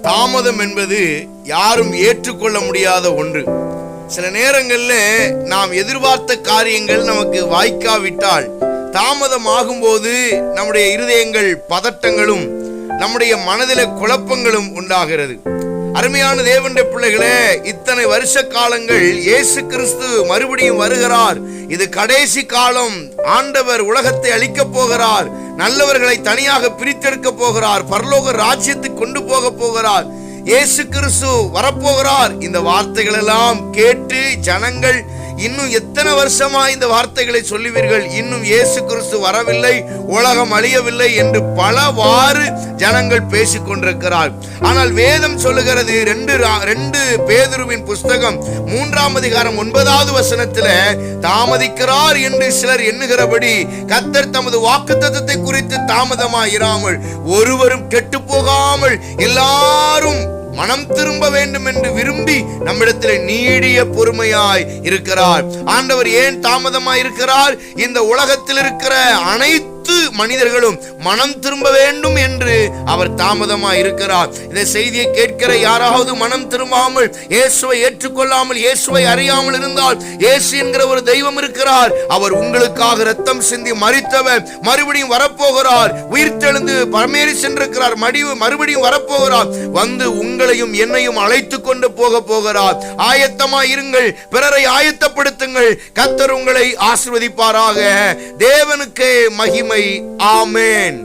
தாமதம் என்பது யாரும் ஏற்றுக்கொள்ள முடியாத ஒன்று. சில நேரங்களில் நாம் எதிர்பார்த்த காரியங்கள் நமக்கு வாய்க்காவிட்டால் தாமதம் ஆகும்போது நம்முடைய இருதயங்கள் பதட்டங்களும் நம்முடைய மனதில குழப்பங்களும் உண்டாகிறது. அருமையான தேவனுடைய பிள்ளைகளே, இத்தனை வருஷ காலங்கள் இயேசு கிறிஸ்து மறுபடியும் வருகிறார். இது கடைசி காலம். ஆண்டவர் உலகத்தை அழிக்கப் போகிறார். நல்லவர்களை தனியாக பிரித்தெடுக்க போகிறார். பரலோக ராஜ்யத்துக்கு கொண்டு போக போகிறார். இயேசு கிறிஸ்து வரப்போகிறார். இந்த வார்த்தைகள் எல்லாம் கேட்டு ஜனங்கள் இன்னும் எத்தனை வருஷமா இந்த வார்த்தைகளை சொல்லுவீர்கள், இன்னும் இயேசு கிறிஸ்து வரவில்லை, உலகம் அழியவில்லை என்று பலவாறு ஜனங்கள் பேசிக் கொண்டிருக்கிறார். ஆனால் வேதம் சொல்லுகிறது, 2 பேதுருவின் புஸ்தகம் 3ஆம் அதிகாரம் 9வது வசனத்தில், தாமதிக்கிறார் என்று சிலர் எண்ணுகிறபடி கர்த்தர் தமது வாக்குத்தத்தத்தை குறித்து தாமதமாயிராமல் ஒருவரும் கெட்டு போகாமல் எல்லாரும் மனம் திரும்ப வேண்டும் என்று விரும்பி நம்மிடத்தில் நீடிய பொறுமையாய் இருக்கிறார். ஆண்டவர் ஏன் தாமதமாய் இருக்கிறார்? இந்த உலகத்தில் இருக்கிற அனைத்து மனிதர்களும் மனம் திரும்ப வேண்டும் என்று அவர் தாமதமாய் இருக்கிறார். இந்த செய்தியை கேட்கிற யாராவது மனம் திரும்பாமல் இயேசுவை ஏற்றுக்கொள்ளாமல் இயேசுவை அறியாமல் இருந்தால், இயேசு என்கிற ஒரு தெய்வம் இருக்கிறார். அவர் உங்களுக்காக இரத்தம் சிந்தி மரித்தவர், மறுபடியும் வரப்போகிறார். உயிர்த்தெழுந்து பரமேறி சென்றிருக்கிறார், மறுபடியும் வரப்போகிறார். வந்து உங்களையும் என்னையும் அழைத்து கொண்டு போக போகிறார். ஆயத்தமாய் இருங்கள், பிறரை ஆயத்தப்படுத்துங்கள். கர்த்தர் உங்களை ஆசீர்வதிப்பாராக. தேவனுக்கே மகிமை. ஆமென்.